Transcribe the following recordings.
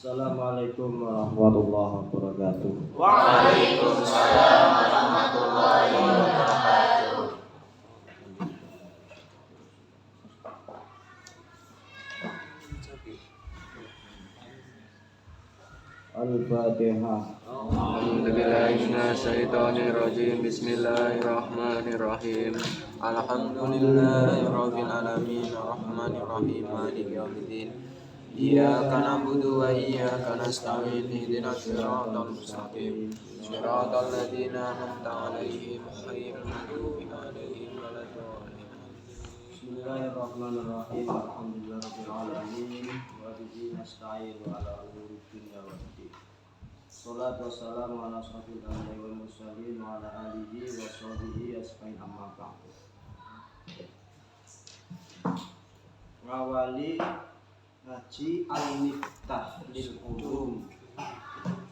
Assalamualaikum warahmatullahi wabarakatuh. Waalaikumsalam warahmatullahi wabarakatuh. Al-Fatihah. A'udzubillahiminasyaitonirrajim. Bismillahirrahmanirrahim. Alhamdulillahirabbil alamin arrahmanirrahim maliki yaumiddin. Iyyaka na'budu wa iyyaka nasta'in ihdinas siratal mustaqim siratal ladzina an'amta 'alaihim ghairil maghdubi 'alaihim waladdallin. Bismillahirrahmanirrahim. Alhamdulillahirabbil alamin wa bihi nasta'inu ala umuri dunya waddin. Shalatu wassalamu ala asyrofil anbiya'i wal mursalin wa ala alihi wa sahbihi ajmain amma ba'du. Ngawali ngaji al-miftah lil ulum.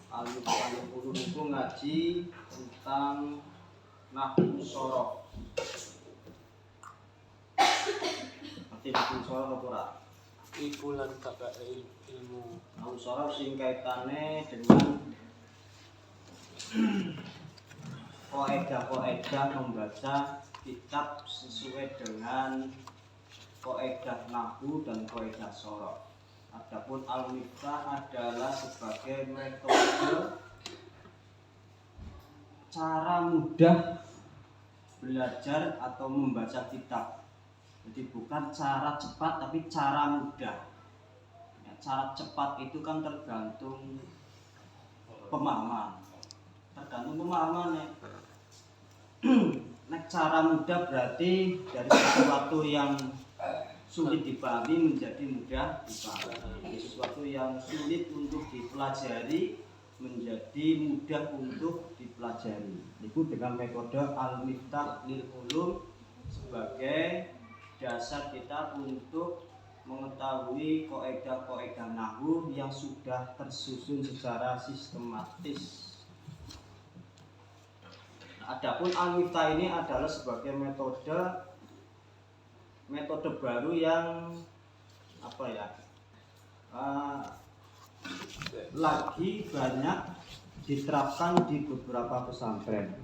Al-miftah lil ulum itu ngaji tentang nahwu shorof. Nanti nahwu shorof apa ora? Iku lan kakak ilmu Nahwu shorof sing kaitane dengan koedah-koedah membaca kitab sesuai dengan koedah nahwu dan koedah shorof. Adapun al-miftah adalah sebagai metode cara mudah belajar atau membaca kitab. Jadi bukan cara cepat tapi cara mudah. Ya, cara cepat itu kan tergantung pemahaman. Ya. Nah, cara mudah berarti dari sesuatu yang sulit dipahami menjadi mudah dipahami. Sesuatu yang sulit untuk dipelajari menjadi mudah untuk dipelajari. Itu dengan metode al-miftah lil ulum sebagai dasar kita untuk mengetahui koedah-koedah nahwu yang sudah tersusun secara sistematis. Adapun al-miftah ini adalah sebagai metode baru yang lagi banyak diterapkan di beberapa pesantren,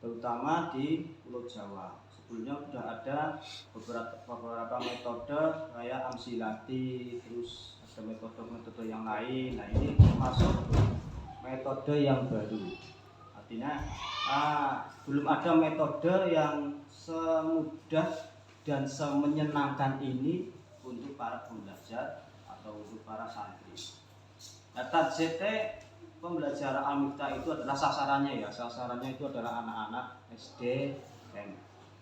terutama di Pulau Jawa. Sebelumnya sudah ada beberapa metode kayak amsilati, terus ada metode yang lain. Nah, ini termasuk metode yang baru. Artinya belum ada metode yang semudah dan semenyenangkan ini untuk para pembelajar atau untuk para santri. Nah, target pembelajaran al-miftah itu adalah sasarannya itu adalah anak-anak SD,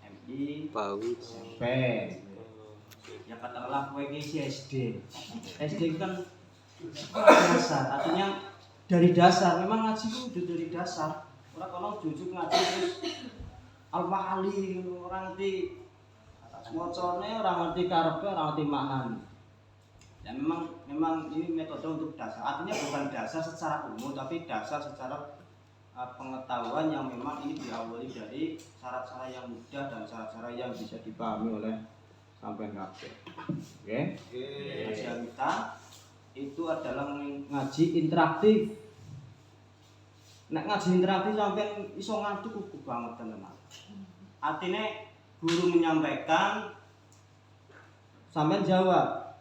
MI, PAUD, SMP. Ya katakanlah kowe iki SD. SD itu kan dasar, artinya dari dasar. Memang ngaji itu dari dasar. Ora kono jujuk ngaji terus al-mahali orang ngerti macane, orang ngerti karepe, orang ngerti maknane. Ya memang ini metode untuk dasar. Artinya bukan dasar secara umum tapi dasar secara pengetahuan yang memang ini diawali dari cara-cara yang mudah dan cara-cara yang bisa dipahami oleh sampean kabeh. Oke? Ngaji kita itu adalah ngaji interaktif. Nek ngaji interaktif sampean iso ngantuk kuku banget tenan. Artinya guru menyampaikan, sampean jawab.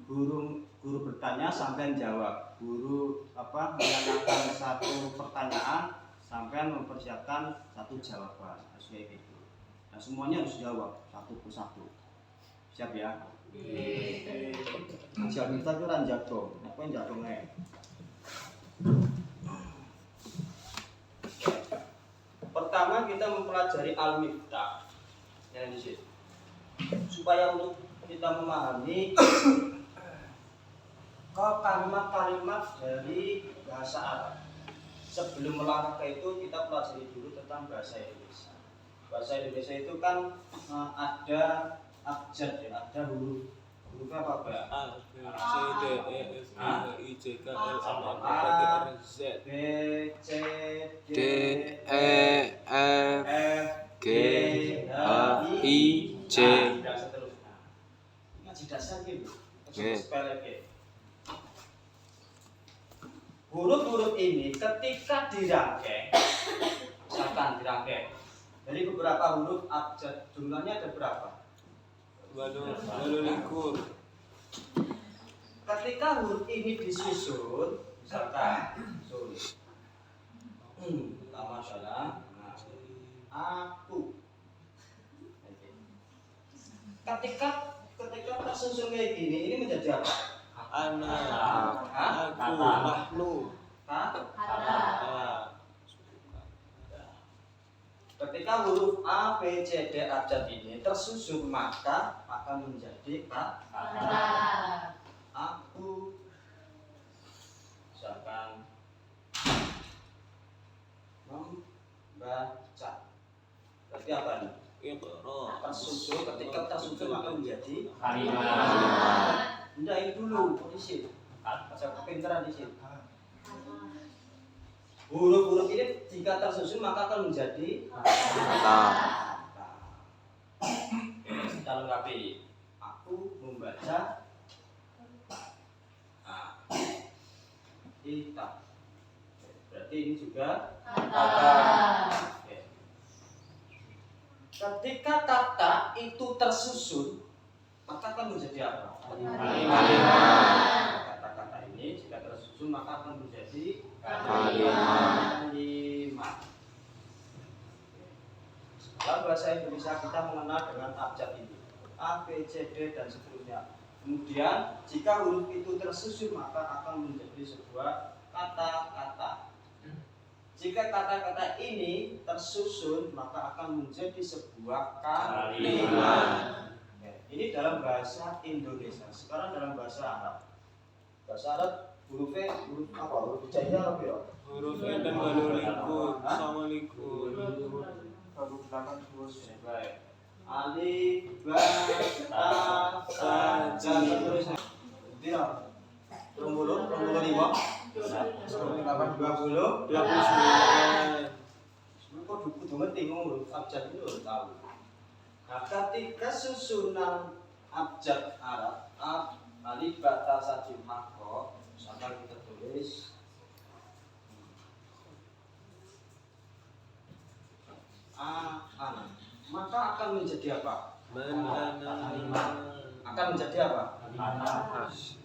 Guru bertanya, sampean jawab. Guru menanyakan satu pertanyaan, sampean mempersiapkan satu jawaban. Harus kayak gitu. Nah, semuanya harus jawab satu persatu. Siap ya? Ngaji kita itu ora jago. Apa yang jagongnya? Pertama kita mempelajari al-miftah. Ya, di sini. Supaya untuk kita memahami kalimat-kalimat dari bahasa Arab. Sebelum melangkah ke itu kita pelajari dulu tentang bahasa Indonesia. Bahasa Indonesia itu kan ada abjad ya, ada hurufnya apa Pak? A, B, C, D, E, F, G, H, I, J, K, L, M, N, O, P, Q, R, S, T, B, C, D, E, F, G, H, I, J. Dan seterusnya. Ngaji dasar gitu. Spell huruf-huruf ini ketika dirangkai, misalkan dirangkai dari beberapa huruf abjad, jumlahnya ada berapa? 28. Ketika huruf ini disusun, misalkan pertama adalah aku. Ketika tersusun kayak gini, ini menjadi apa? Anak, aku, makhluk. Ketika huruf A, B, C, D abjad ini tersusun, maka akan menjadi kata. Aku, misalkan membaca. Berarti apa nih? Tersusun, ketika tersusun maka menjadi kalimat. Enggak, ini dulu, di sini. Baca kepintaran di sini. Huruf-huruf ini jika tersusun maka akan menjadi kata. Kita lengkapi. Aku membaca kitab. Berarti ini juga kata. Ketika kata itu tersusun, maka akan menjadi apa? Kalimat. Kata-kata ini jika tersusun maka akan menjadi Kalimat. Dalam bahasa Indonesia kita mengenal dengan abjad ini, A, B, C, D dan seterusnya. Kemudian jika huruf itu tersusun maka akan menjadi sebuah kata-kata. Jika kata-kata ini tersusun maka akan menjadi sebuah kalimat. Ini dalam bahasa Indonesia. Sekarang dalam bahasa Arab. Bahasa Arab hurufnya huruf apa? Huruf hijaiyah apa ya? Huruf dan balolikur. Assalamualaikum. Baik. Alif, ba, ta, sa, dan seterusnya. Tidak. Rombolo 5. 20. 29. Kok kudu ngerti ngomong abjad ini harus tahu. Nah, ketika susunan abjad Arab, alif, ba, ta, sa, jim, ha, qa, misalkan kita tulis an, maka akan menjadi apa? Akan menjadi apa?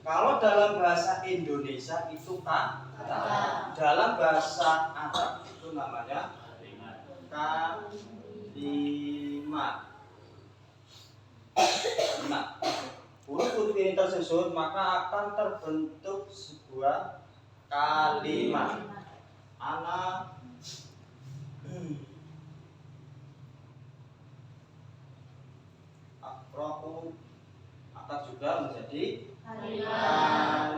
Kalau dalam bahasa Indonesia itu kata, dalam bahasa Arab itu namanya kalimat. Huruf-huruf ini tersusun maka akan terbentuk sebuah kalimat. Anak akroku akan juga menjadi kalimat.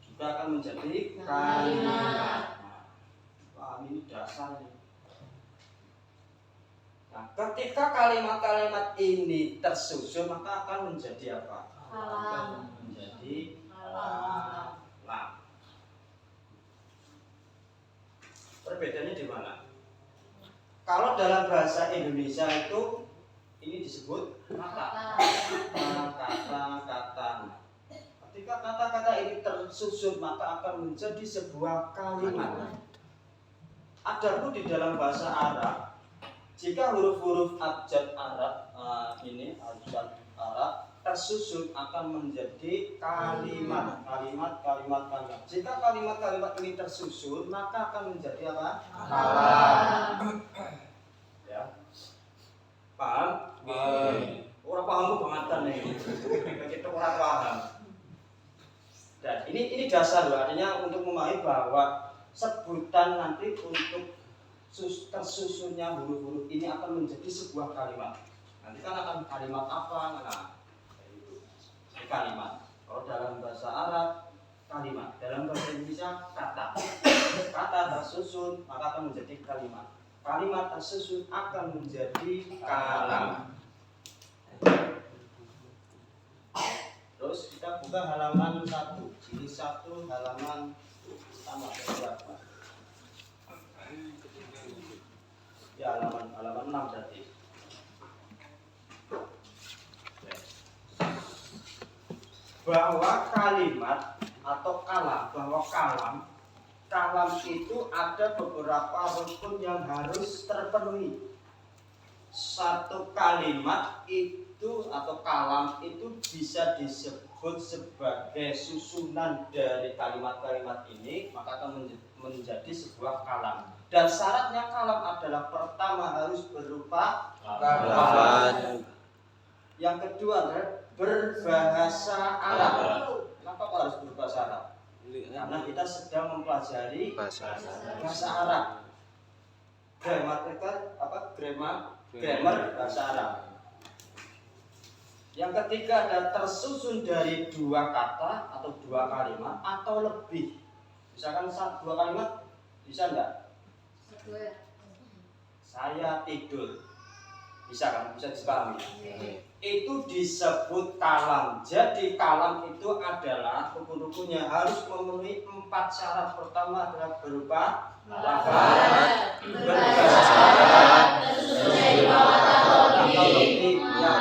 Juga akan menjadi kalimat. Wah, ini dasar nih. Nah, ketika kalimat-kalimat ini tersusun maka akan menjadi apa? Menjadi kalam. Perbedaannya di mana? Kalau dalam bahasa Indonesia itu ini disebut kata. Ketika kata-kata ini tersusun maka akan menjadi sebuah kalimat. Adapun di dalam bahasa Arab, jika huruf-huruf abjad Arab ini abjad Arab tersusun akan menjadi kalimat. Jika kalimat-kalimat ini tersusun maka akan menjadi apa? Kalam. Ya. Paham? Orang paham tuh banget nih. Kita orang paham. Dan ini dasar loh, artinya untuk memahami bahwa sebutan nanti untuk tersusunnya huruf-huruf ini akan menjadi sebuah kalimat. Nanti kan akan kalimat apa? Nah, itu kalimat. Kalau dalam bahasa Arab kalimat, dalam bahasa Indonesia kata. Kata tersusun maka akan menjadi kalimat. Kalimat tersusun akan menjadi kalam. Terus kita buka halaman 1, jilid 1 halaman sama berapa? Ya halaman 6 berarti. bahwa kalimat atau kalam itu ada beberapa rukun yang harus terpenuhi. Satu kalimat itu atau kalam itu bisa disebut sebagai susunan dari kalimat-kalimat ini, maka akan menjadi sebuah kalam. Dan syaratnya kalam adalah pertama harus berupa lafaz. Yang kedua adalah berbahasa Arab. Kenapa kok harus berbahasa Arab? Karena kita sedang mempelajari bahasa Arab. Grammar bahasa Arab. Yang ketiga adalah tersusun dari dua kata atau dua kalimat atau lebih. Misalkan dua kalimat, bisa enggak? Saya tidur. Bisa kan? Bisa dipahami. Itu disebut kalam. Jadi kalam itu adalah rukun-rukunnya harus memenuhi 4 syarat. Pertama adalah berupa lafaz, berbahasa Arab, atau lebih, yang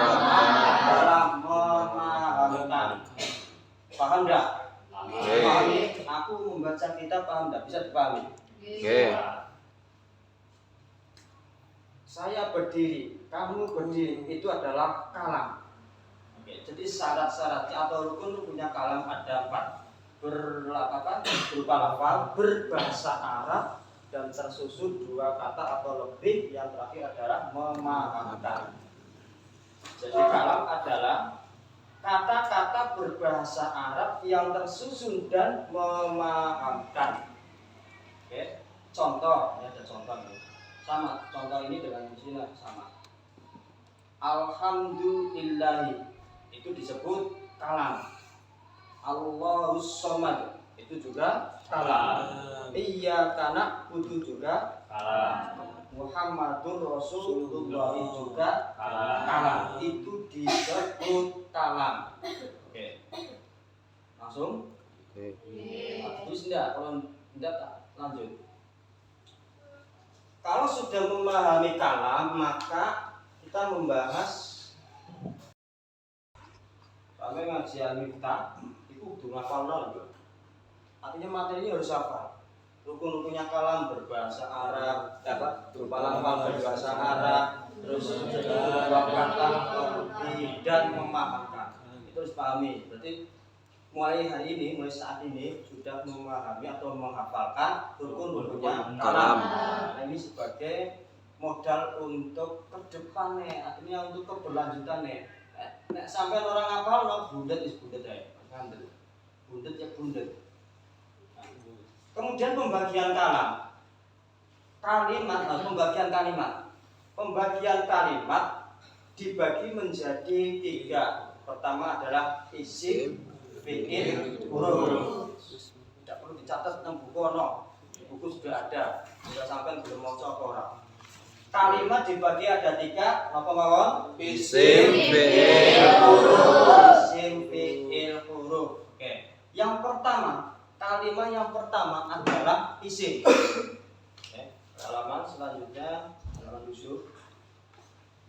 adalah memahamkan. Paham enggak? Pahami? Aku membaca kitab, paham enggak? Bisa dipahami? Saya berdiri, kamu berdiri, itu adalah kalam. Oke, jadi syarat-syaratnya atau rukun-rukunnya kalam ada 4. Berupa lafal, berbahasa Arab, dan tersusun 2 kata atau lebih. Yang terakhir adalah memahamkan. Jadi kalam adalah kata-kata berbahasa Arab yang tersusun dan memahamkan. Oke, contoh, ini ada contoh nih. Sama, contoh ini dengan sini sama. Alhamdulillahi itu disebut kalam. Allahus somad itu juga kalam. Iyyaka na'budu juga kalam. Muhammadur Rasulullah juga kalam. Itu disebut kalam. Oke. Langsung? Terus enggak? Kalau enggak lanjut. Kalau sudah memahami kalam, maka kita membahas kami ngaji al-miftah itu udah hafal lho. Artinya materi harus hafal. Rukun-rukunnya kalam berbahasa Arab, berupa lafal berbahasa Arab, terus beberapa kata lebih dan memahamkan. Itu harus pahami. Berarti mulai hari ini, mulai saat ini sudah memahami atau menghafalkan rukun-rukunnya kalam. Nah, ini sebagai modal untuk kedepannya, artinya untuk keberlanjutannya. Nek sampai orang hafal, no bundet is bundet ya, bundet ya bundet. Nah, kemudian pembagian kalam, pembagian kalimat dibagi menjadi 3. Pertama adalah isim, fi'il, huruf. Tidak perlu dicatat tentang buku buku sudah ada. Sudah sampai belum mau coba orang. Kalimat dibagi ada 3. Apa mawon? Isim, fi'il, huruf. Isim, fi'il, huruf. Oke. Yang pertama, kalimat yang pertama adalah isim. Oke. Halaman selanjutnya, halaman 7.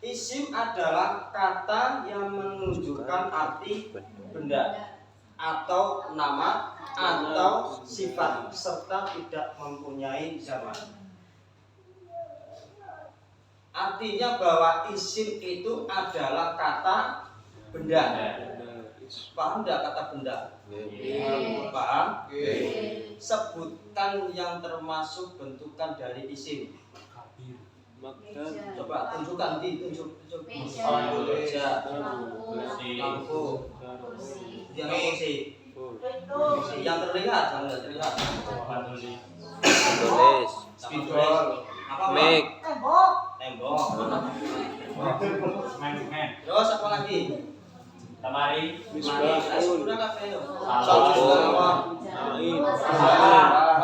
Isim adalah kata yang menunjukkan arti benda atau nama atau sifat serta tidak mempunyai zaman. Artinya bahwa isim itu adalah kata benda. Paham tidak kata benda? Paham? Sebutan yang termasuk bentukan dari isim. Coba tunjukkan tunjuk. Meja, lampu, yang kursi, yang terlihat, jangan terlihat. tulis, Spidol, mic, tembok. Terus apa lagi? Lemari, Ayo sudah kafe yo.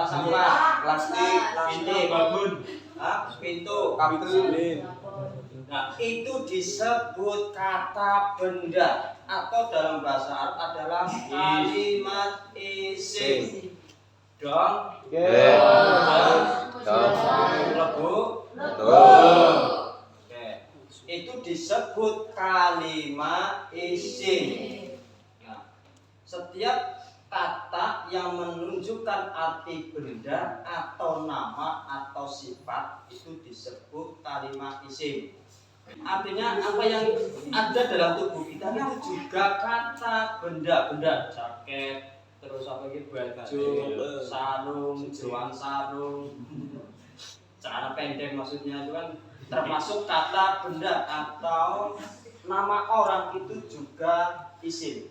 Sampah, plastik, pintu, kabel. Nah, itu disebut kata benda atau dalam bahasa Arab adalah kalimat isim. Dong, lebu, oke. Itu disebut kalimat isim. Nah, Setiap kata yang menunjukkan arti benda atau nama atau sifat itu disebut kalimat isim. Artinya apa yang ada dalam tubuh kita itu juga kata benda-benda, jaket, terus apa gitu, baju, sarung, jeruan sarung, celana pendek maksudnya itu kan termasuk kata benda atau nama orang itu juga isim.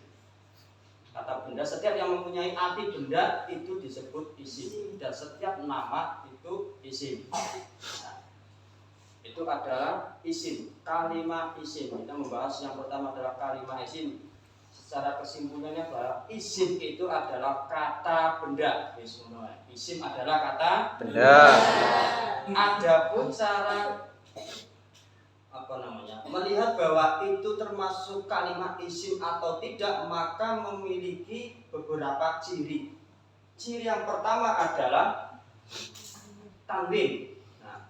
Kata benda, setiap yang mempunyai arti benda itu disebut isim, dan setiap nama itu isim. Nah, itu adalah isim, kalimat isim. Kita membahas yang pertama adalah kalimat isim. Secara kesimpulannya bahwa isim itu adalah kata benda. Isim adalah kata Benda. Adapun cara melihat bahwa itu termasuk kalimat isim atau tidak, maka memiliki beberapa ciri. Ciri yang pertama adalah tanwin. Nah,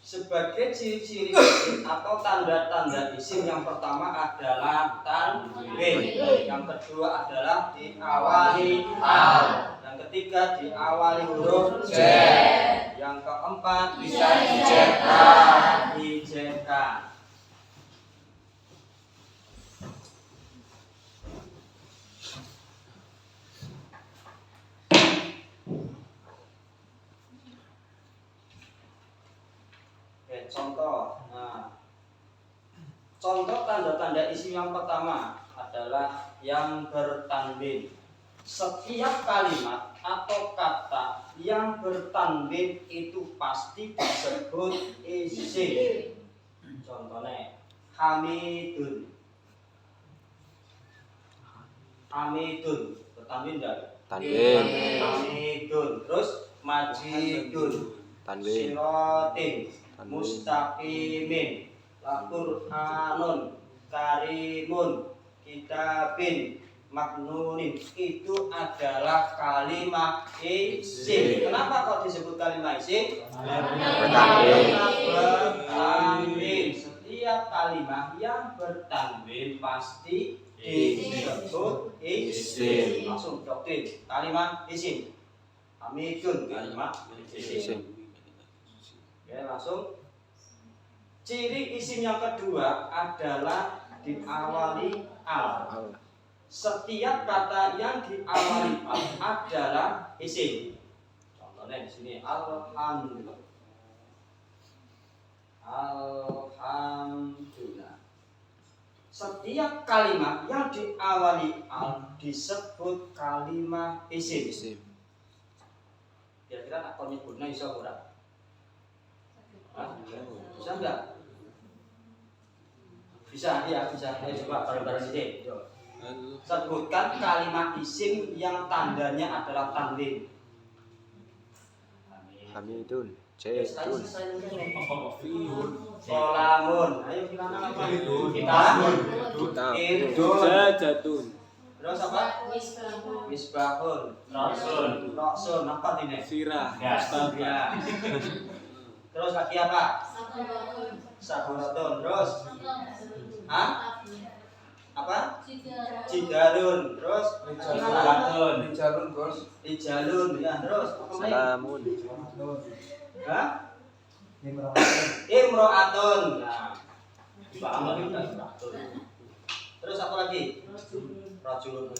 sebagai ciri-ciri isim atau tanda-tanda isim, yang pertama adalah tanwin, yang kedua adalah diawali al, yang ketiga diawali huruf j, yang keempat bisa dijekan. Contoh. Nah, contoh tanda-tanda isim yang pertama adalah yang bertanwin. Setiap kalimat atau kata yang bertanwin itu pasti disebut isim. Contohnya hamidun. Hamidun bertanwin enggak? Tanwin. Hamidun. Terus majidun. Tanwin. Sirotin. Mustaqimin, Qur'anun, Karimun, Kitabin, Maknunin. Itu adalah kalimat isim. Kenapa kok disebut kalimat isim? Karena bertanwin. Setiap kalimat yang bertanwin pasti disebut isim. Langsung doktrin kalimat isim. Hamidun kalimat isim. Ya, langsung. Ciri isim yang kedua adalah diawali al. Setiap kata yang diawali al adalah isim. Contohnya di sini alhamdulillah. Alhamdulillah. Setiap kalimat yang diawali al disebut kalimat isim. Kira-kira aku nyebutnya iso ora? Bisa enggak? Bisa, ya bisa. Ayo coba bareng-bareng ini. Sebutkan kalimat isim yang tandanya adalah tanwin. Hamidun. Jaitun. Solamun. Ayo gimana apa? Kita. Jatun. Terus apa? Misbahun. Roksun. Apa ini? Sirah. Ya. Terus lagi apa? Saburatun. Terus? Hah? Apa? Cidarun. Terus? Rijalun. Rijalun. Ya. Terus? Salamun. Hah? Imro'atun. Nah. Terus apa lagi? Rajulun.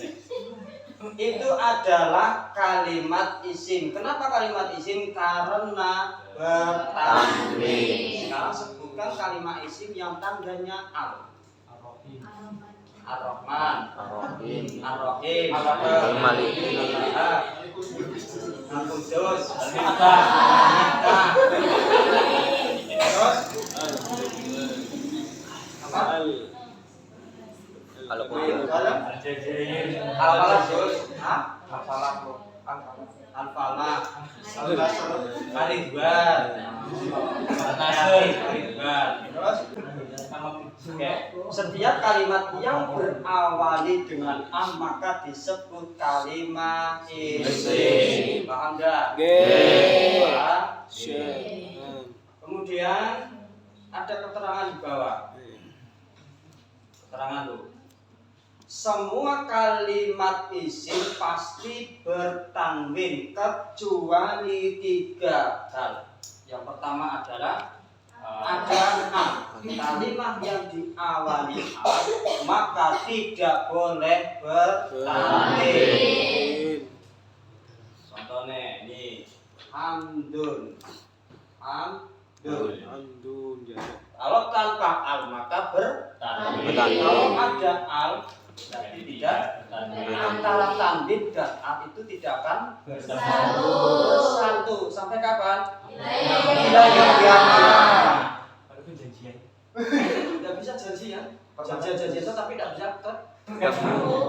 Itu adalah kalimat isim. Kenapa kalimat isim? Karena bertanwin. Sekarang sebutkan kalimat isim yang tandanya al. Ar-Rahman, Ar-Rahim. Ar-Rahim, Al-Malik. Al-Qudus, terus apa? Kalau kuliah. Al-Falah, Al-Falah, Al-Ridwan, terus setiap kalimat yang berawali dengan am maka disebut kalimat isim. Paham enggak? Kemudian ada keterangan di bawah. Keterangan tuh. semua kalimat isim pasti bertanwin kecuali 3 hal. Yang pertama adalah ada am. Kalimat yang diawali am maka tidak boleh bertanwin. Contohnya ini hamdun. Kalau tanpa al maka bertanwin. Kalau ada al berarti tidak. Antara tanwin dan al itu tidak akan bersatu. Sampai kapan? Bila yang kiamat. Tidak bisa janjian. Janjian tapi tidak bisa ketemu.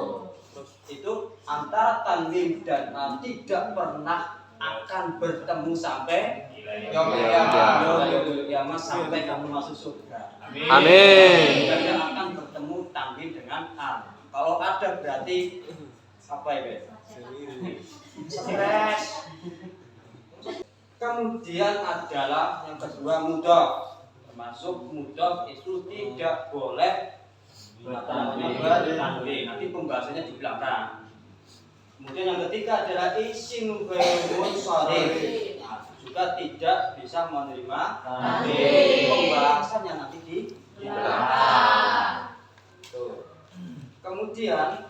Itu antara tanwin dan al tidak pernah akan bertemu sampai kiamat sampai kamu masuk surga. Amin. Tidak akan bertemu tanwin dengan al. Kalau ada berarti apa ya? Stres. Kemudian adalah yang kedua mudhof. Termasuk mudhof itu tidak boleh bertanwin. Nanti pembahasannya di belakang. Kemudian yang ketiga adalah isim ghairun sharif. Juga tidak bisa menerima tanwin. Pembahasannya nanti di belakang. Tuh. Kemudian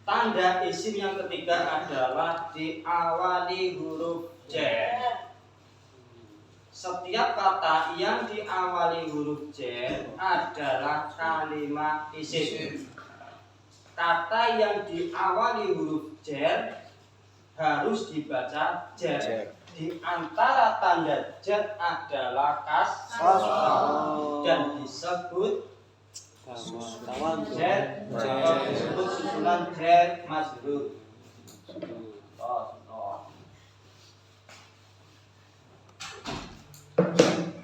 tanda isim yang ketiga adalah diawali huruf jar. Setiap kata yang diawali huruf jar adalah kalimat isim. Kata yang diawali huruf jar harus dibaca jar. Di antara tanda jar adalah kasroh dan disebut jar atau disebut susunan jar majrur.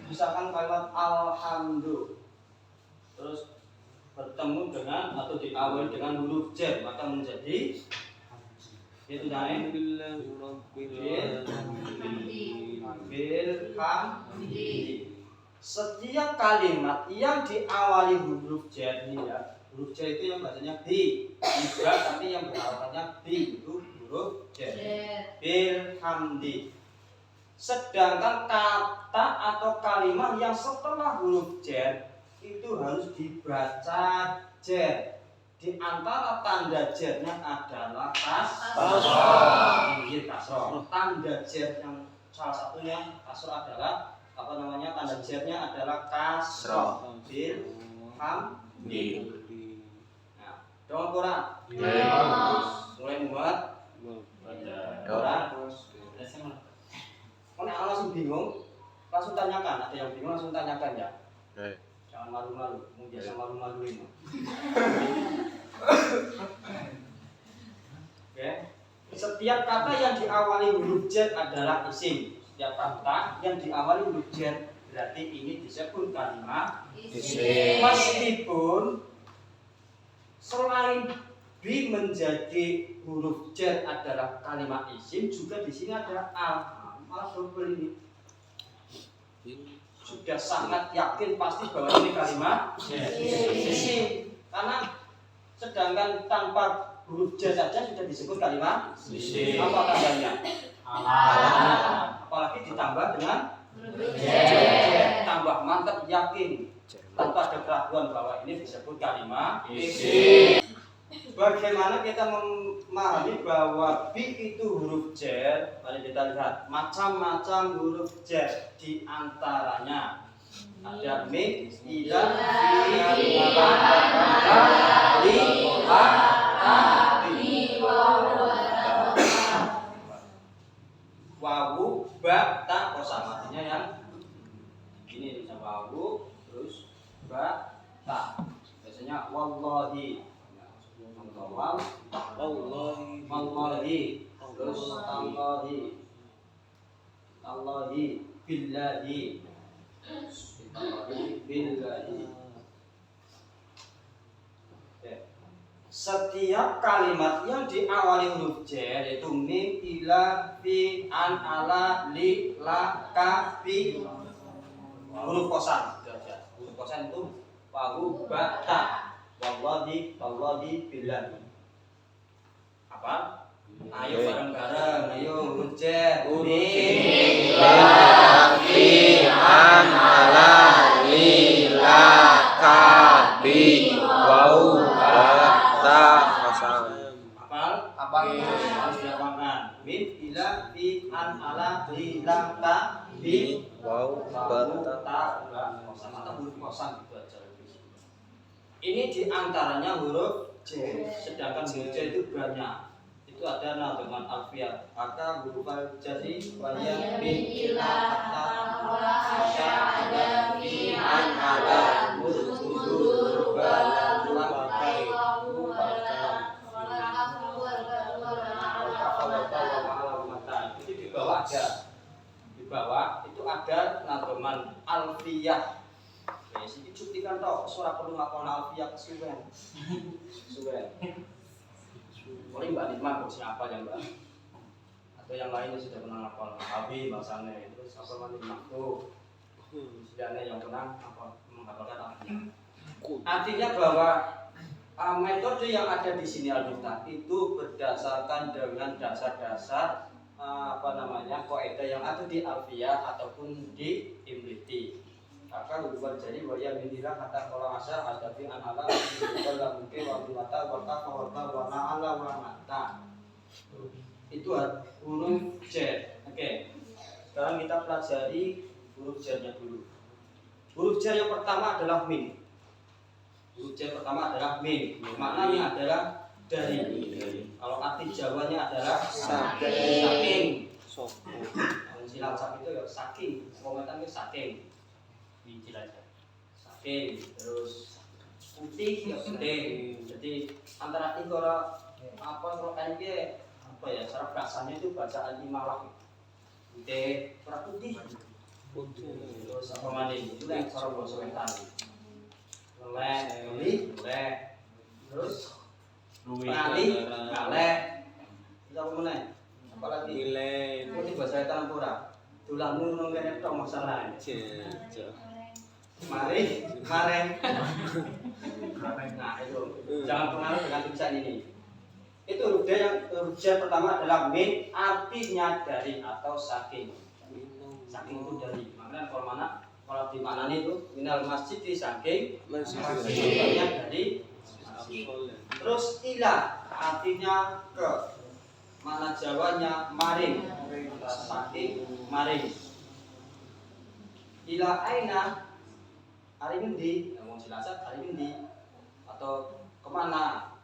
Misalkan kalimat alhamdulillah terus bertemu dengan atau diawali dengan huruf jar maka menjadi itu namanya bilhamdi. Setiap kalimat yang diawali huruf jar ini ya, huruf jar itu yang bacanya bi, juga tapi yang berharokannya bi itu huruf jar. Bilhamdi. Sedangkan kata atau kalimat yang setelah huruf jar itu harus dibaca jar. Di antara tanda jarnya adalah kasroh. Tanda jar yang salah satunya kasroh adalah apa namanya? Tanda jarnya adalah kasroh. Bilhamdi. Nah, dong Quran. Mulai muat. Quran. Kalau langsung bingung, langsung tanyakan. Ada yang bingung langsung tanyakan ya. Jangan malu-malu, biasa malu-maluin. Oke. Setiap kata yang diawali huruf jar adalah isim. Setiap kata yang diawali huruf jar berarti ini disebut kalimat isim. Meskipun selain bi menjadi huruf jar adalah kalimat isim, juga di sini ada al. Al double ini. Sudah sangat yakin pasti bahwa ini kalimat isim. Karena sedangkan tanpa huruf jar saja sudah disebut kalimat isim. Apa tandanya? Apalagi ditambah dengan jar. Tambah mantap yakin tanpa ada keraguan bahwa ini disebut kalimat isim. Bagaimana kita memahami bahwa bi itu huruf jar? Mari kita lihat macam-macam huruf jar. Di antaranya ada mim, ila, fi, wawu, ba, ta, kosam. Artinya yang ini bisa wawu, terus ba, ta. Biasanya wallahi. Wallahi, terus Allahi, billahi, billahi. Setiap kalimat yang diawali huruf jar yaitu mim, ila, fi, an, ala, li, la, ka, fi huruf kosan itu aja. Huruf kosan itu wawu ba ta. Wallahi billahi. Apa? Ayo bareng-bareng, ayo ucap. An ala lila kabi wau ta kosam. Apa? Harus dihafalkan. Min ila fi an ala lila kabi Wau ta kosan atau huruf kosan itu aja. Ini diantaranya huruf J, sedangkan huruf J itu banyak. Itu ada nadhaman alfiyah. Maka huruf al-jari waya min ila hatta asya ada fi an ala huruf bala wakai itu di bawah ada. Di bawah itu ada nadhaman alfiyah. Wes iki cutikan tok, ora perlu ngakon alfiyah kesuwen. Kesuwen. Boleh Mbak Nima kok siapa ya Mbak? Atau yang lainnya sudah pernah ngapal Abi bahasanya terus apa Mbak Nima tuh istilahnya yang pernah apa menghafalkan alfiyah. Artinya bahwa metode yang ada di sini Al-Miftah itu berdasarkan dengan dasar-dasar kaidah yang ada di alfiyah ataupun di imliti. Maka huruf jadi waya minira kata kalau asal ada fi an ala wala mungkin wa mata wa ka wa ala wa mata. Itu huruf J. Oke. Sekarang kita pelajari huruf J-nya dulu. Huruf J yang pertama adalah min. Huruf J pertama adalah min. Maknanya adalah dari. Kalau arti Jawanya adalah saking. Cilacap itu ya saking. Komentarnya saking. Cilacap saking terus putih ya putih. Jadi antara tiga kalau NG apa ya cara bahasanya itu bacaan imalah putih cara putih terus apa maning itu yang cara bahasa wetan leleh terus ngali ngaleh itu apa meneh apalagi nilai putih bahasa wetan ora tulangmu nang kene tok masalah mari. Nah itu jangan pengaruh dengan tulisan ini. Itu huruf J pertama adalah min, artinya dari atau saking. Saking itu dari. Makanya kalau di mana itu minal masjid di saking masjidnya dari. Terus ila artinya ke. Mana Jawanya maring. Saking maring. Ila aina hari ngendi, ngomong Cilacap hari ngendi atau kemana?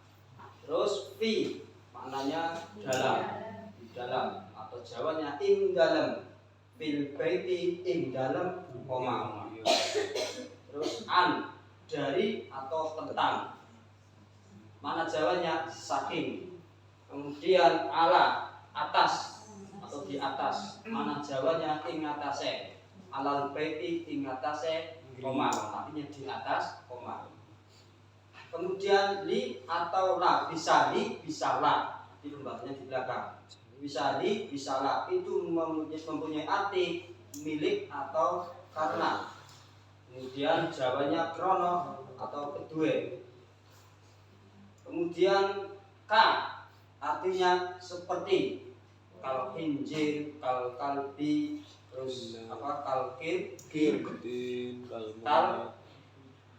Terus fi maknanya dalam, di dalam atau Jawanya ing dalam, fil baiti ing dalam koma. Terus an dari atau tentang, mana Jawanya saking. Kemudian ala atas atau di atas, mana Jawanya ing atase, alal baiti ing atase koma, artinya di atas koma. Kemudian li atau la, bisa li, bisa la, itu bahasanya di belakang. Bisa li, bisa la, itu mempunyai arti milik atau karena. Kemudian Jawanya krono atau kedua. Kemudian ka, artinya seperti kal hinjir, kal kalbi, terus apa kalkir kal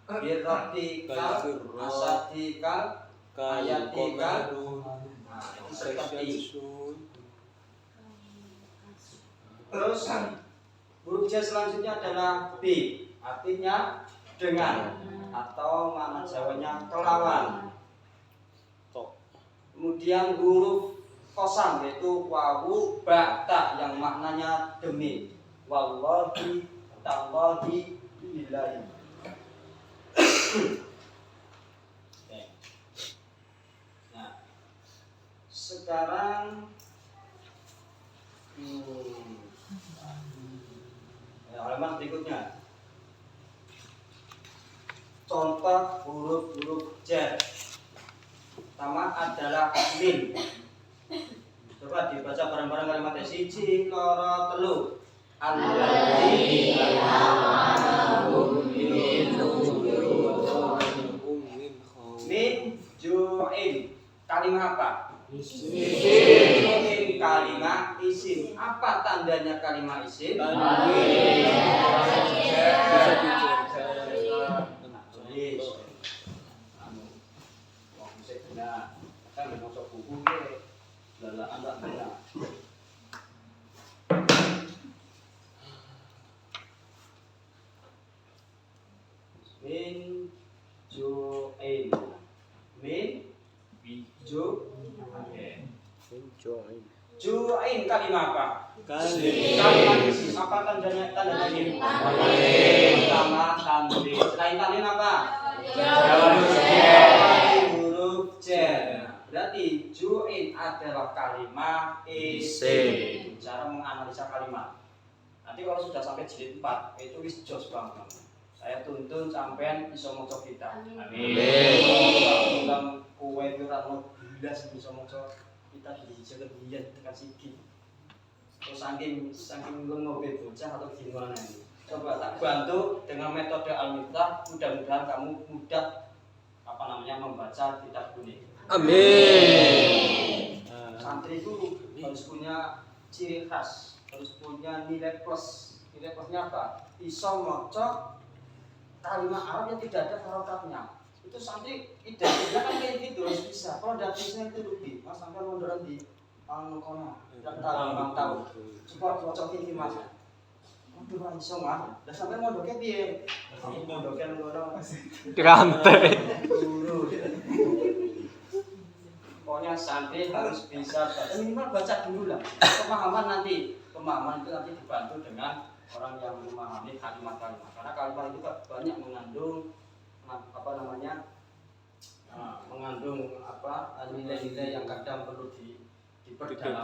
birrati kal asati kal ayati kal seperti. Terus huruf J selanjutnya adalah B, artinya dengan atau makna Jawanya kelawan. Kemudian huruf kosam yaitu wawu ba ta yang maknanya demi. Wallahi tallahi billahi. Nah, sekarang halaman berikutnya. Contoh huruf-huruf J. Pertama adalah min. Coba dibaca bareng-bareng kalimatnya siji, loro, telu. alladzina amanu min ju'in. Kalimat apa? Isim. Kalimat isim. Apa tandanya kalimat isim? Min ju'in. Min ju'in kalimat apa? Kalimat isim. Apa tandanya isim? Pertama tanwin. Selain tanwin apa? Huruf jar. Berarti ju'in adalah kalimat isim. Cara menganalisa kalimat. Nanti kalau sudah sampai jilid 4 itu wis jos banget. Saya tuntun sampean iso maca kita. Amin. Dalam kuwe ora ono bilas iso maca kita dijaga biyen tekan siki. Terus saking ngobe bocah atau gimana ini? Coba tak bantu dengan metode Al-Miftah, mudah-mudahan kamu mudah membaca kitab kuning. Amin. Santri itu harus punya ciri khas, harus punya nilai plus. Nilai plusnya apa? Iso maca kalimat Arab yang tidak ada harokatnya. Itu santri identiknya kan kayak gitu, harus bisa. Kalau ada tulisnya itu rugi. Mas sampai munduran di kono. Dan tahu. Coba cocok ini Mas. Aduh, Pak iso Mas. Lah sampai mondoknya piye? Mondoknya ngono. Rantai. Pokoknya santri harus bisa baca, minimal baca dulu lah. Pemahaman itu nanti dibantu dengan orang yang memahami kalimat-kalimat. Karena kalimat itu banyak mengandung mengandung nilai-nilai yang kadang perlu diperdalam.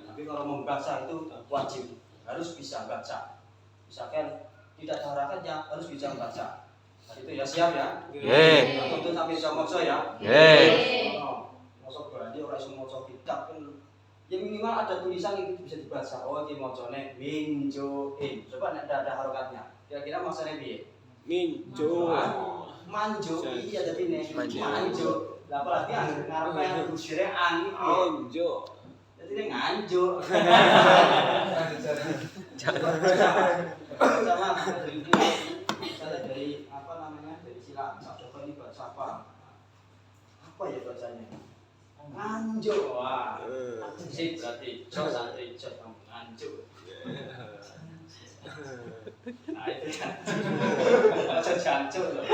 Tapi kalau membaca itu wajib, harus bisa baca. Misalkan tidak ada harakatnya, harus bisa membaca. Nah, itu ya siap ya. Untuk sampai bisa maca ya. Maca berarti orang iso maca kitab kan. Ya minimal ada tulisan yang bisa dibaca. Oh, iki macane minjoin. Coba nek ada harokatnya. Kira-kira maksudnya piye? Minjo. Manjo. Iya dadi nek manjo. Lah apalagi ngarepe yang usire an. Minjo. Dadi nek nganjo. Sama dari dari sila coba ini baca apa? Apa ya bacanya? Nganjuk. Wah. Sip berarti cok santri cok nganjuk. Nah itu kan. Baca jancuk loh.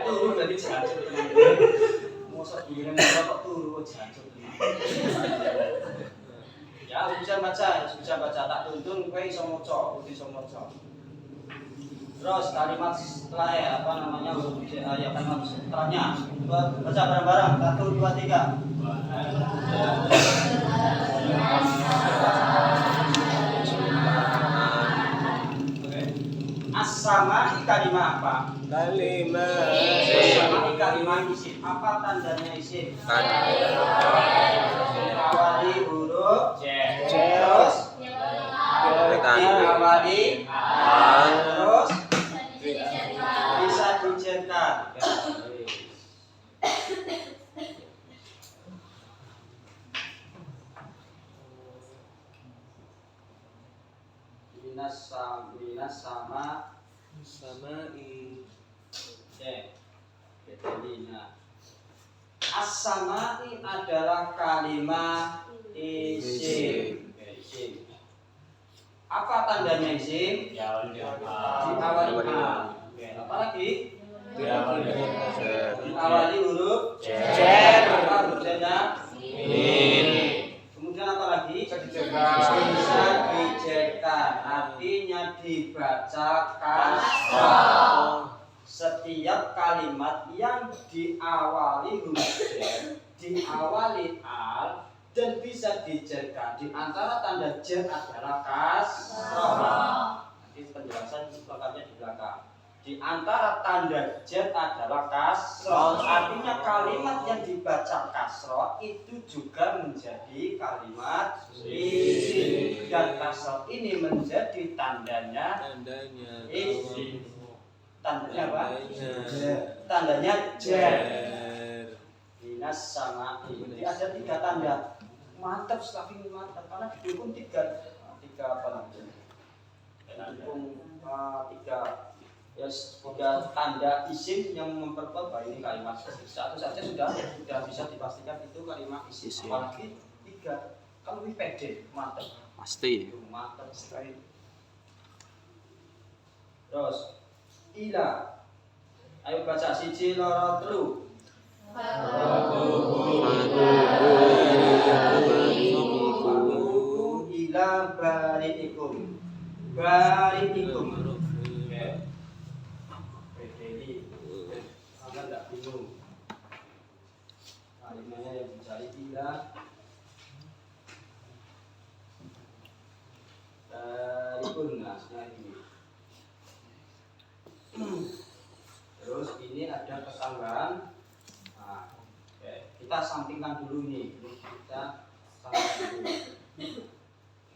Turu dari jancuk. Mosok giliran kok turu jancuk. Ya, bisa baca, tak tuntun kowe iso maca, iso maca. Terus kalimat setelah huruf ya kalimat setelahnya. Baca bareng-bareng. 1 2 3. As-sama'i kalimat apa? As-sama'i kalimat isim. Apa tandanya isim? Awali huruf terus diawali terus bisa dicetak. Minas sama Samai. As-sama'i adalah kalimat isim. Apa tandanya isim? Diawali hal. Apa lagi? Diawali huruf jar. Apa hurufnya? Min. Kemudian apa lagi? Bisa dicetak. Artinya dibaca kasrah. Setiap kalimat yang diawali huruf jar, diawali al dan bisa dijerkan di antara tanda jar adalah kasrah. Nanti penjelasan lengkapnya di belakang. Di antara tanda jar adalah kasrah. Artinya kalimat yang dibaca kasrah itu juga menjadi kalimat isim. dan kasroh ini menjadi tandanya isim. Tandanya apa? Tandanya jar. Dinas sama ini. Jadi ada 3 tanda. Mantap, saking mantap karena didukung 3 apa namanya? Didukung 3 tanda isim yang memperkuat bahwa ini kalimat isim. Satu saja sudah bisa dipastikan itu kalimat isim. Apalagi 3 kan lebih pede, mantap. Pasti. Mantap sekali. Terus ila. Ayo baca 1 2 3. Ila bari'ikum. Bari'ikum. PDI. Anda enggak bingung. Kalimatnya yang dicari ila bari'ikum. Nah, ini. Terus ini ada ketambahan. Nah, kita sampingkan dulu ini. Kita sampingkan dulu.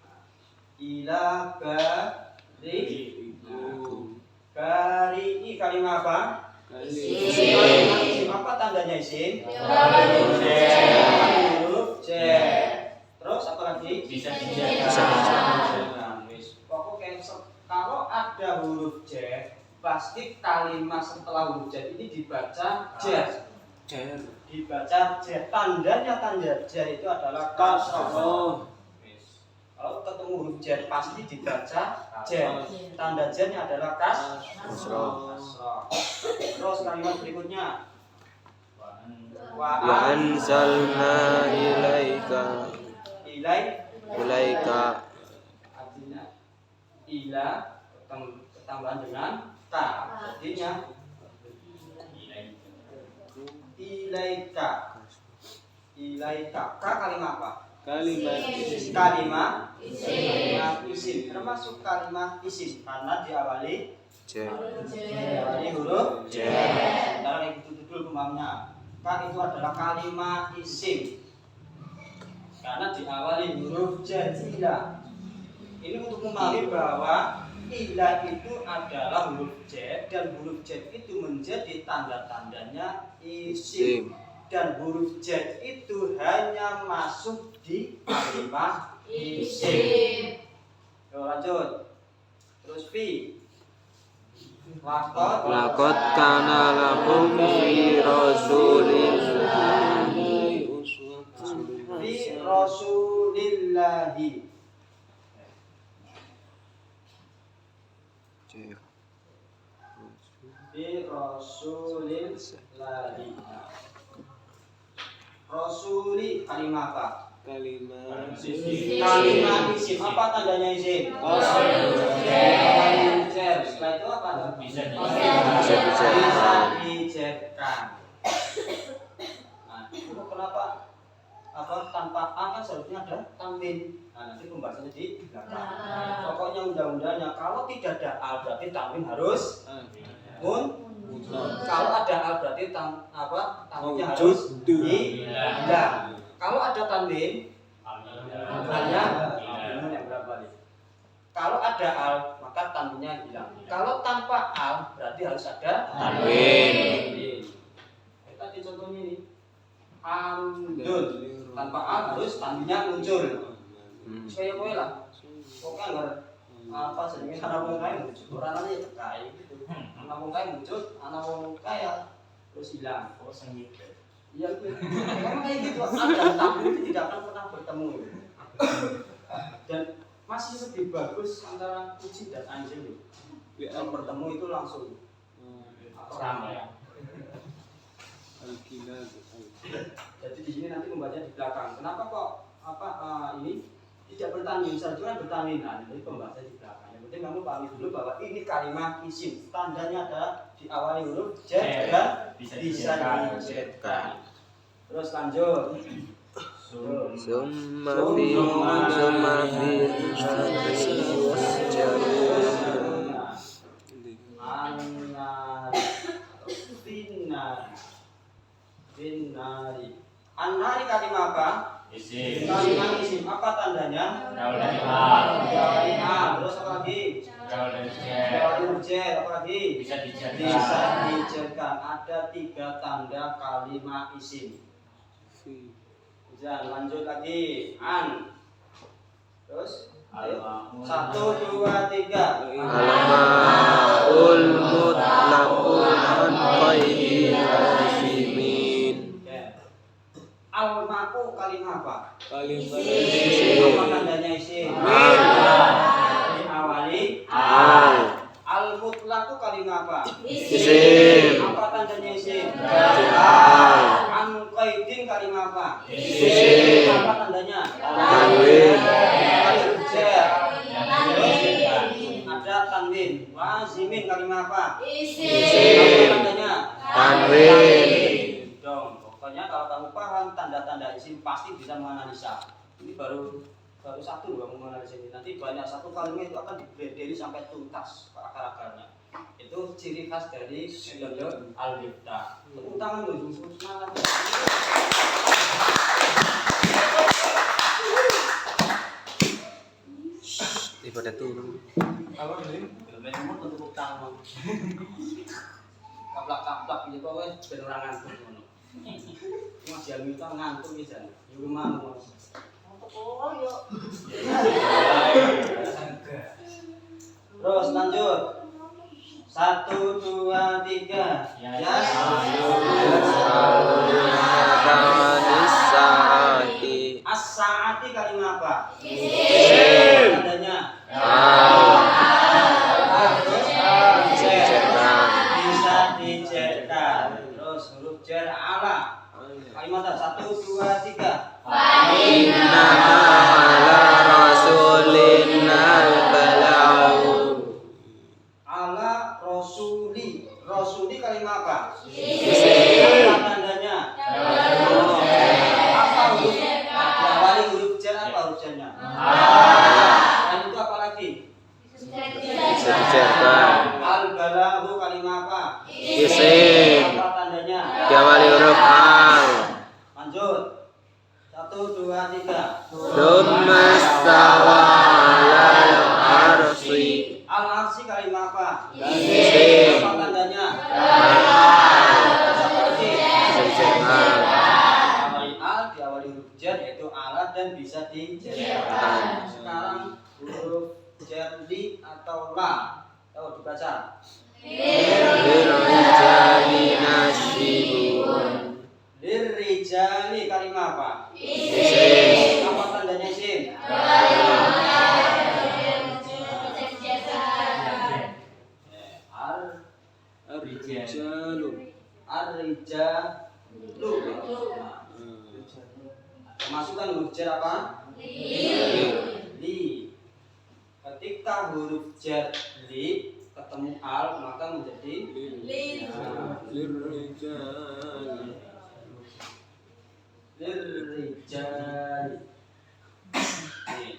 Nah, ila bari ini kalimat apa? Isim. Apa tandanya isim? Huruf J. Terus apa lagi? Bisa Nah, pokoknya kalau ada huruf J, pasti kalimat setelah huruf J ini dibaca J. Dibaca J. Tandanya tanda J itu adalah kasroh. Kalau ketemu huruf J pasti dibaca J. Tanda J-nya adalah kasroh. Terus kalimat berikutnya. Wa anzalna ilaika. Artinya ila ketambahan dengan ta. Artinya ilaika. Ka kalimat apa? Kalimat isim. Termasuk kalimat isim karena diawali huruf J. Sementara kayak gitu dulu pemahamnya. Ka itu adalah kalimat isim karena diawali huruf J. Ila. Ini untuk memahami bahwa ila itu adalah huruf J dan huruf J itu menjadi tanda-tandanya isim. Dan huruf J itu hanya masuk di kalimat isim. Yuk lanjut. Terus fi. Laqad kana lakum fi rasulillahi Fi rasulillahi. Fi rasulillahi. Rasuli kalimat apa? Kalimat isim. Apa tandanya isim? Jar. Setelah itu apa? Bisa dijerkan. Nah, itu kenapa? Apa tanpa a kan seharusnya ada tanwin. Nah, nanti pembahasannya di belakang. Pokoknya undang-undangnya kalau tidak ada a berarti tanwin harus kalau ada al berarti tanwinnya harus hilang. Kalau ada tanwin alnya yang berapa? Kalau ada al maka tanwinnya hilang. Kalau tanpa al berarti harus ada tanwin. Tadi contohnya ini hamdun tanpa al harus tanwinnya muncul. Supaya kowe lah. Pokoknya apa sedemikian anak wong kaya muncul. Orangnya tekai gitu. Anak wong kaya muncul, anak wong kaya terus hilang. Oh sengit. Iya betul. Memang kayak gitu. Ada tamu itu tidak akan pernah bertemu. Dan masih lebih bagus antara kucing dan anjing. Kalau bertemu itu langsung sama ya. Jadi di sini nanti membacanya di belakang. Kenapa kok ini tidak bertanwin? Seharusnya bertanwin. Nah, jadi pembahasannya di belakang. Yang penting kamu pahami dulu bahwa ini kalimat isim. Tandanya adalah diawali huruf J dan bisa dijerkan. Terus lanjut. Summa fi An-nari kalimat apa? Isim. Kalimat isim. Apa tandanya? lagi Bisa dijadikan. bisa dijadikan. Ada 3 tanda kalimat isim. Jangan lanjut lagi. An. Terus ayo. 1, 2, 3. Al-ma'ul mutlaqun an qaidi lasimin. Al-ma'u kalimat apa? Kalimat Apa tandanya isim? Al. Diawali Al. Al-mutlaq kalimat apa? Isim. Apa tandanya isim? Al. An-qaidin kalimat apa? Isim. Apa tandanya? Tanwin. Al-jar. Ada tanwin. Wazimin kalimat apa? Apa Isim. tandanya? Tanwin. Dong, pokoknya kalau kamu paham tanda-tanda isim pasti bisa menganalisa. Ini baru satu kamu menganalisa ini. Nanti banyak satu kalimat itu akan dipelajari sampai tuntas akar-akarnya. Itu ciri khas dari metode al-miftah. Tepuk tangan dulu, semangat. Ibadah turun. apa ini? Ilmu tepuk tangan. Kaplak-kaplak gitu wes ben ora ngantuk ngono. Mas ya minta ngantuk iki jan. Yo mau. Oh yo. Terus lanjut. 1, 2, 3. Ya. Saati. As-saati kalimat apa? Isim. Tandanya Al. bisa dicetak. Terus huruf jar ala. Kalimat 1, 2, 3. Inna ala rasulinnal balagh. Ala rasuli. Rasuli kalimat apa? Isim. Apa tandanya? Apa huruf? Diawali huruf jar apa huruf jarnya? Dan itu apa lagi? Diceritakan. Al-balaghu kalimat apa? Isim. Apa tandanya? Diawali huruf al. Lanjut. 1, 2, 3. Tsumma stawa alal arsy. Al-arsy kalimat apa? Isim. Apa tandanya? Diceritakan. Diawali al, diawali huruf jar yaitu alat dan bisa diceritakan. Sekarang huruf jar li atau la. Tahu dibaca? Lirrijali nasibun. Lirrijali kalimat apa? Isim. Apa tandanya isim? Ar-rijalu. Ar-rijalu. Masukkan huruf jar apa? Li. Ketika huruf jar li ketemu al maka menjadi Lirrijal. lirrijali.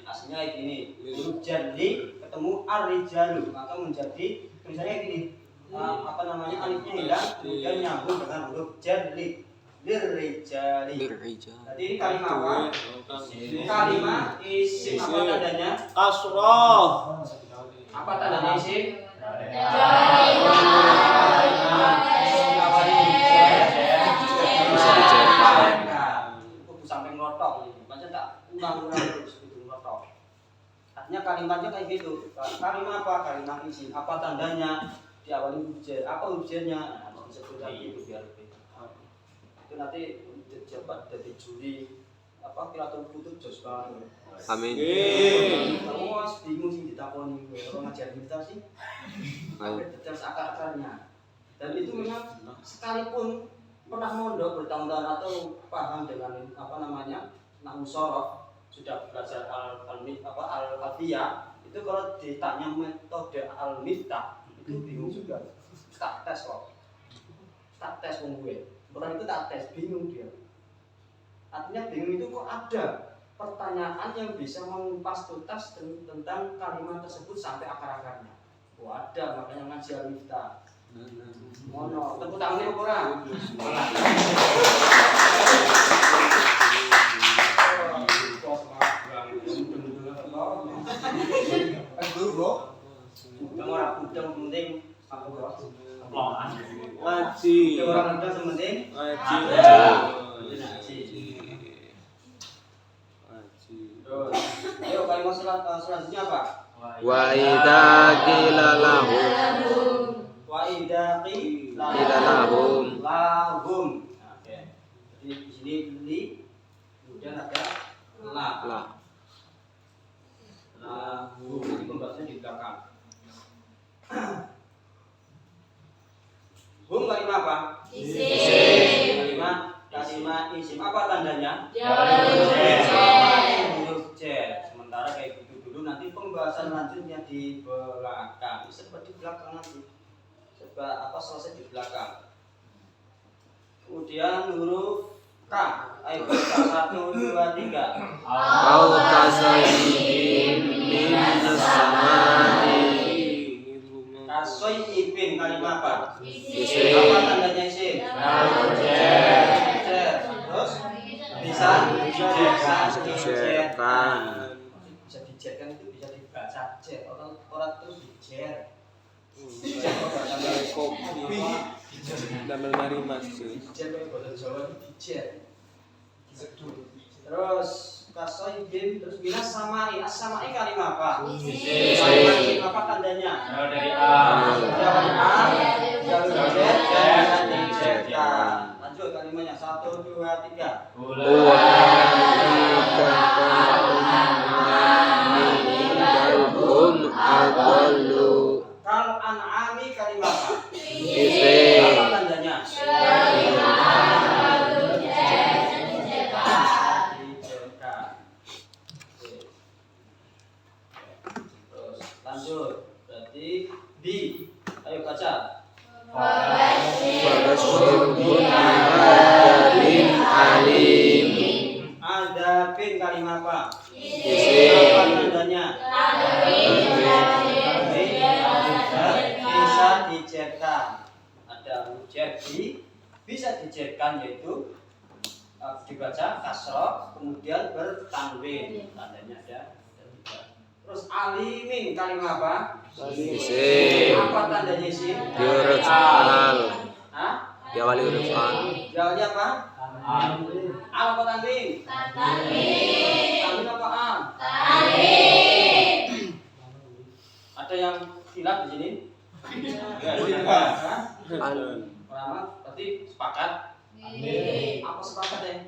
Aslinya gini, huruf jar li ketemu ar-rijalu maka menjadi tulisannya gini. Apa namanya? Alifnya hilang kemudian nyambung dengan huruf jar li. Lirrijali. Lirrijal. Jadi ini kalimat apa? Kalimat isim. Apa tandanya? Kasrah. Apa tandanya isim? Bisa diceritakan. Kudu sampai ngelotok ini. Macam tak ulang-ulang terus kudu ngelotok. Artinya kalimatnya kayak gitu. Kalimat apa? Kalimat isim. Apa tandanya? Diawali huruf jar. Apa huruf jarnya? Nah, disebut lagi itu biar lebih. Itu nanti jabat dari juri apa Qiraatul Kutub jos banget. Amin. Kamu harus bingung sih ditakoni kalau ngajar kita sih. Sampai detail akar-akarnya. Dan itu memang sekalipun pernah mondok bertahun-tahun atau paham dengan apa namanya nahwu shorof sudah belajar al-kafiyah itu kalau ditanya metode al-miftah itu bingung juga. Tak tes kok. Tak tes gue. Orang itu tak tes bingung dia. Artinya bingung itu kok ada pertanyaan yang bisa mengupas tuntas tentang kalimat tersebut sampai akar-akarnya. Oh ada, makanya ngaji al-miftah. Mono, tepuk tangannya apa ora? Udang penting Sampai bawah. Keploan. Ngaji. Oke, orang rendah sementing. Ngaji. Ngaji. Terus, ayo kalimat selanjutnya apa? Wa idza qila lahum Wa idza qila lahum lahum. Oke. Jadi di sini li kemudian ada la. la Lahum. Ini pembahasannya di belakang. Hum kalimat apa? isim Kalimat isim apa tandanya? Huruf jar. Sementara kayak gitu dulu, nanti pembahasan lanjutnya di belakang. Seperti belakang nanti. Sebab apa selesai di belakang. Kemudian huruf K. Ayo kita 1, 2, 3. au kasayyibin minas samai Kasoy ibin kalimat apa? isim Apa tandanya isim? Jar. Terus bisa dijerkan bisa dijerkan itu bisa dibaca jer orang terus dijer. Kopi. Damel mari mas. Dijer kayak bahasa Jawa itu dijer. Terus kasoy ibin terus minas samai. As-samai kalimat apa? isim Apa tandanya? Kalau dari A. Jawab A, jawab Z, dan dijerkan. Lanjut kalimatnya 1, 2, 3. hum adallu Kal an'ami kalimat apa? isim Apa tandanya? Dijerkan. Terus lanjut. Berarti B. Ayo baca. fabashshirhum bi'adzabin alim Adabin kalimat apa? isim Apa tandanya? Bisa dijerkan. Ada huruf jar bisa dijerkan yaitu dibaca kasroh kemudian bertanwin tandanya ada. Terus alimin kalimat apa? isim Apa tandanya isim? huruf al Hah? diawali huruf al Jawabnya apa? Al apa tanwin? Tanwin apa al? Ada yang hilaf di sini? Hah? Pertama, berarti sepakat? Apa sepakat ya?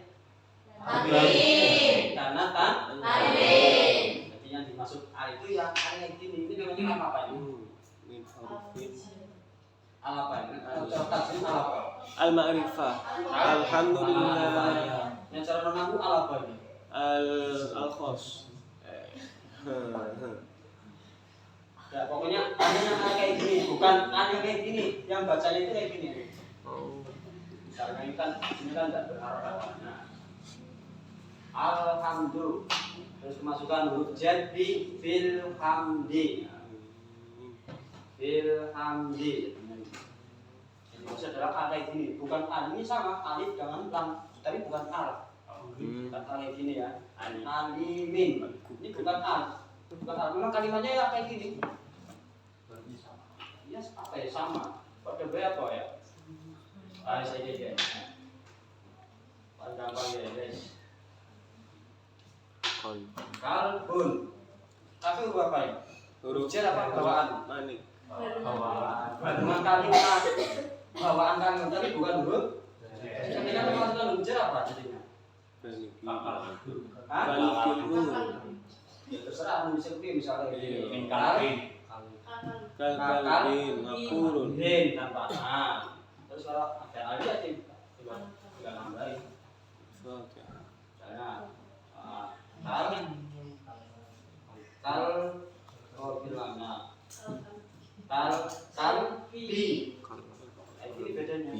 Karena kan? Jadi yang dimaksud al itu yang kayak gini. Ini namanya apa ini? Al apa ini? Tertajim al apa? Al ma'rifah. Alhamdulillah. Yang cara namaku al apa ini? Al khos. Ya pokoknya hanya kayak gini, bukan hanya kayak gini. Yang bacanya itu kayak gini. Misalnya ini kan nggak berharap. Nah, alhamdulillah. Terus kemasukan huruf jar di fil hamdi. Fil hamdi. Jadi maksudnya adalah al kayak gini, bukan al ini sama alif dengan lam, tapi bukan al. Bukan al kayak gini ya. Alimin. Ini bukan al. Bukan al. Memang kalimatnya ya kayak gini. Ya apa ya sama. Kode berapa ya? Saya aja. Gampang ya guys. Kalbun. Tapi huruf apa ya? Huruf Jar apa bawaan? manik. Dengan kalimat bawaan kalimat tapi bukan huruf. Ketika memasukkan huruf jar apa jadinya? Hah? Balikul. Ya terserah mau disebut misalnya Min kalbin. Kalbin ngapurun. Bin tanpa a. Terus kalau ada alif ya tinggal nambahin. Misalnya kal bilana kal bi. Ini bedanya.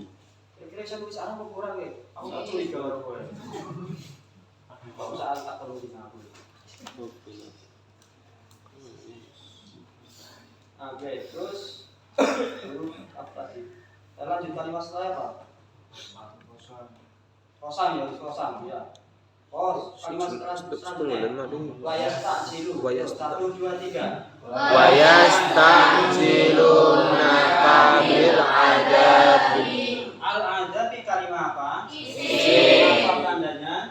Kira-kira saya nulis arah mau kurang ya? Aku nggak curiga kalau gue. Kalau saat tak perlu aku. Oke, terus apa sih? Kita lanjut kalimat setelah apa? Kosan ya, kosan ya. Oh, kalimat selanjutnya. Wayasta'jilu. Wayasta- 1, 2, 3. Wayasta'jilunaka bil adabi. Al-adabi kalimat apa? Isim. Apa tandanya?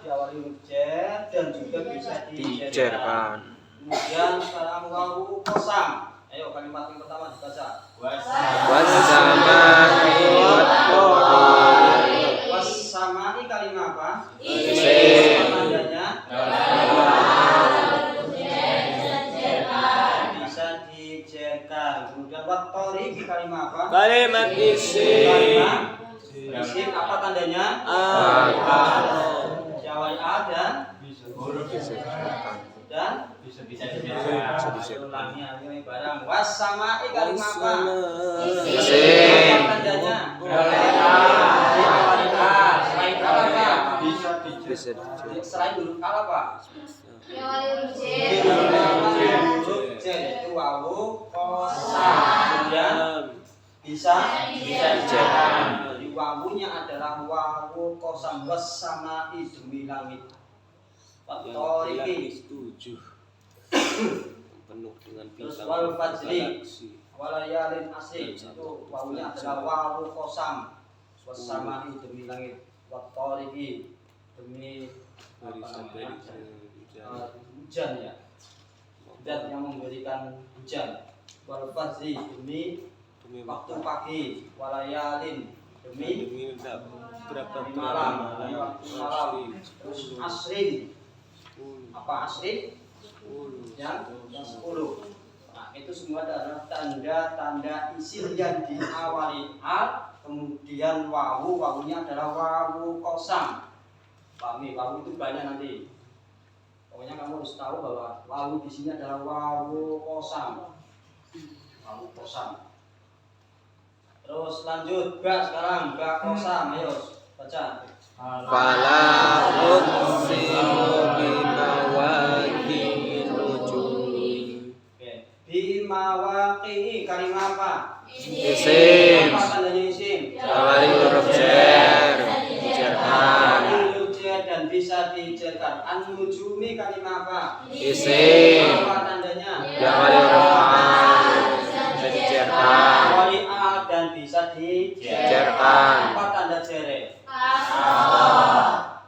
Diawali huruf jar dan juga bisa dijerkan. Dijerkan. Kemudian sekarang wawu kosam. Ayo kalimat yang pertama dibaca. Wassama'i wat-thariq. Wassamai kalimat apa? Isim. Apa tandanya? Bisa dijerkan. Kemudian wat-thariq kalimat apa? Kalimat isim. Kalimat isim apa tandanya? Diawali a dan bisa ulangi ayo barang. Wassamai kalimat apa? Isim. Apa tandanya? Diawali a. Selain al apa? Bisa dijerkan. Selain huruf al apa? Huruf j itu wawu kosam. Kemudian bisa dijerkan. Jadi wawunya adalah wawu kosam. Wassamai demi langit. Wat-thariqi Setuju. Penuh dengan terus bintang. wal fajri galaksi. walayalin asri itu wawunya adalah wawu kosam. Wassamai demi langit. Wat-thariqi demi Barisan-barisan hujan. hujan ya. Dan yang memberikan hujan. Wal fajri demi Demi waktu pagi. Walayalin demi berapa malam. Waktu malam. Terus asrin. Apa asrin? Yang 10. Nah, itu semua adalah tanda-tanda isim yang diawali al, kemudian wawu, wawunya adalah wawu kosam. Pahami, wawu itu banyak nanti. Pokoknya kamu harus tahu bahwa wawu di sini adalah wawu kosam. Wawu kosam. Terus lanjut ba sekarang, ba kosam, ayo baca. Fala uqsimu bimawaqi'in nujum. Oke. Bimawaqi'i kalimat apa? Isim. Apa tandanya isim? Awali huruf jar. Dijerkan. Huruf jar dan bisa dijerkan. An-nujumi kalimat apa? Isim. Apa tandanya? Awali huruf al. Bisa dijerkan. Wali al dan bisa Dijerkan. Apa tanda jere?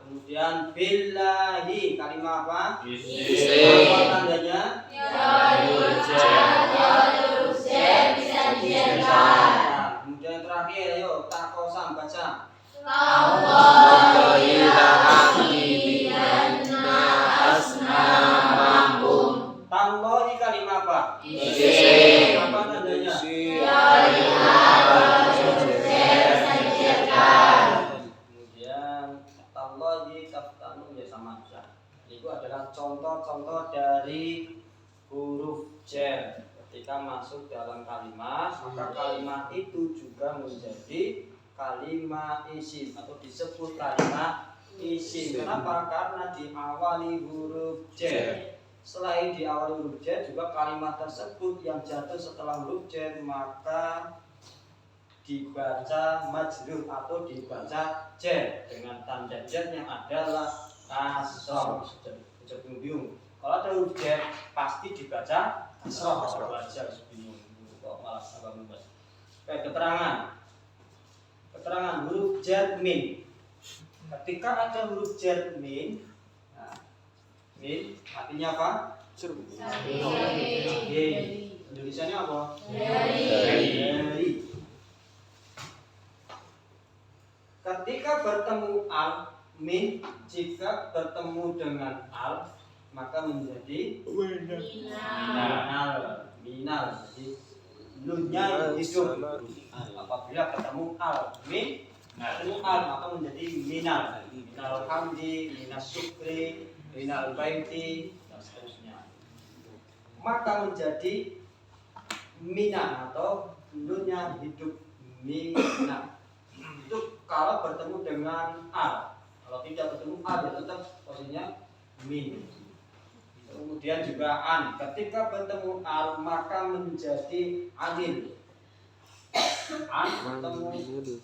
Kemudian billahi kalimat apa? Isim. Apa tandanya? Nah, kemudian yang terakhir ayo tak kosam baca. Allahila aqidina asnamahum. Tallahi kalimat apa? Isim. Apa tandanya? Kemudian tallahi taftanu ya sama aja. Itu adalah contoh-contoh dari huruf jar. Ketika masuk dalam kalimat, maka kalimat itu juga menjadi kalimat isim atau disebut kalimat isim. Kenapa? Karena diawali huruf jar. Selain diawali huruf jar, juga kalimat tersebut yang jatuh setelah huruf jar maka dibaca majrur atau dibaca jar dengan tanda jar yang adalah kasroh. Jadi bingung. Kalau ada huruf jar pasti dibaca kasroh. Baca bingung. Kok malah tambah membas. Oke, keterangan huruf jar min. Ketika ada huruf jar min, nah, min artinya apa? Indonesia-nya apa? Dari. Ketika bertemu al, min jika bertemu dengan al maka menjadi minal. Jadi nunnya hidup. Apabila ketemu al, min ketemu al maka menjadi minal. Minal hamdi, minas syukri, minal baiti dan seterusnya. Maka menjadi mina atau nunnya hidup mina. Itu kalau bertemu dengan al. Kalau tidak bertemu al ya tetap posisinya min. Kemudian juga an. Ketika bertemu al maka menjadi anil. An ketemu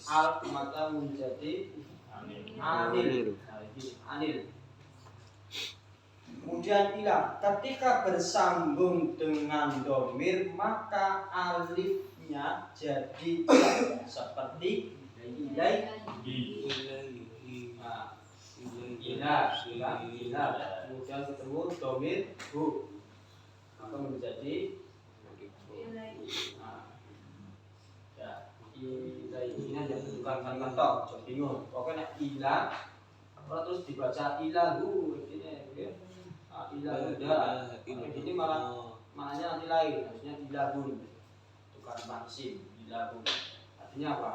al maka menjadi anil. Nah, ini anil. Kemudian ila, ketika bersambung dengan domir maka alifnya jadi seperti ilai. Nah, ila. Kemudian ketemu domir hu maka menjadi ya ilai ini hanya bukan kalimat tok, jadi bingung. Pokoknya ila terus dibaca ilahu ini ya. Ilah ini malah maknanya nanti lain, maksudnya ilahun bukan maksim, ilahun artinya apa?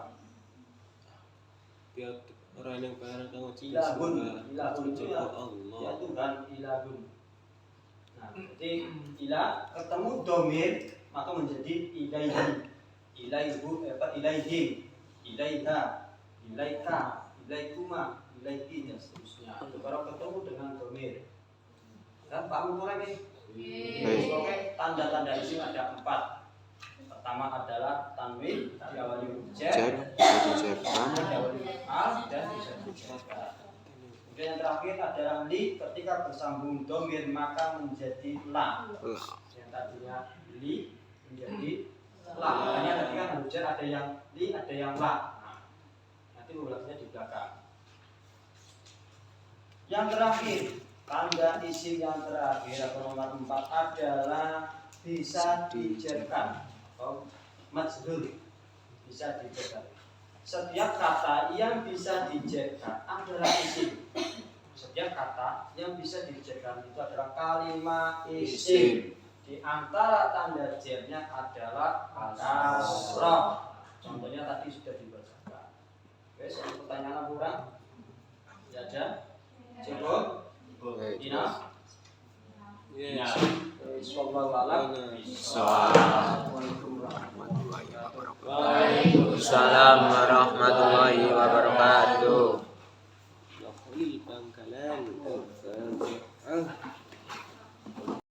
Tiap orang yang barang kamu Ilahun itu ya Tuhan, ilahun. Nah, jadi ilah ketemu domir maka menjadi ilaihi, ilaihu, ilaihi, ilaiha, ilaika, ilaikuma, ilaiki dan seterusnya. Itu kalau ketemu dengan domir. Dan paham kurang ini? Oke, tanda-tanda isim ada 4. Pertama adalah tanwin, diawali huruf jar, diawali huruf al, dan bisa dijaga. Kemudian yang terakhir adalah li, ketika bersambung domir maka menjadi la. Yang tadinya li menjadi la. Makanya tadi kan huruf jar ada yang li, ada yang la. Nah, nanti ulasnya di belakang. Yang terakhir, tanda isim yang terakhir atau nomor 4 adalah bisa dijerkan atau majhul, bisa dijerkan. Setiap kata yang bisa dijerkan adalah isim. Setiap kata yang bisa dijerkan itu adalah kalimat isim. Di antara tanda jernya adalah kasrah. Contohnya tadi sudah dibacakan. Oke, soal pertanyaan kurang? Ya ada? Cukup? Ina? Ya. Wallahu a'lam. Waalaikumsalam warahmatullahi wabarakatuh. Bangkalan.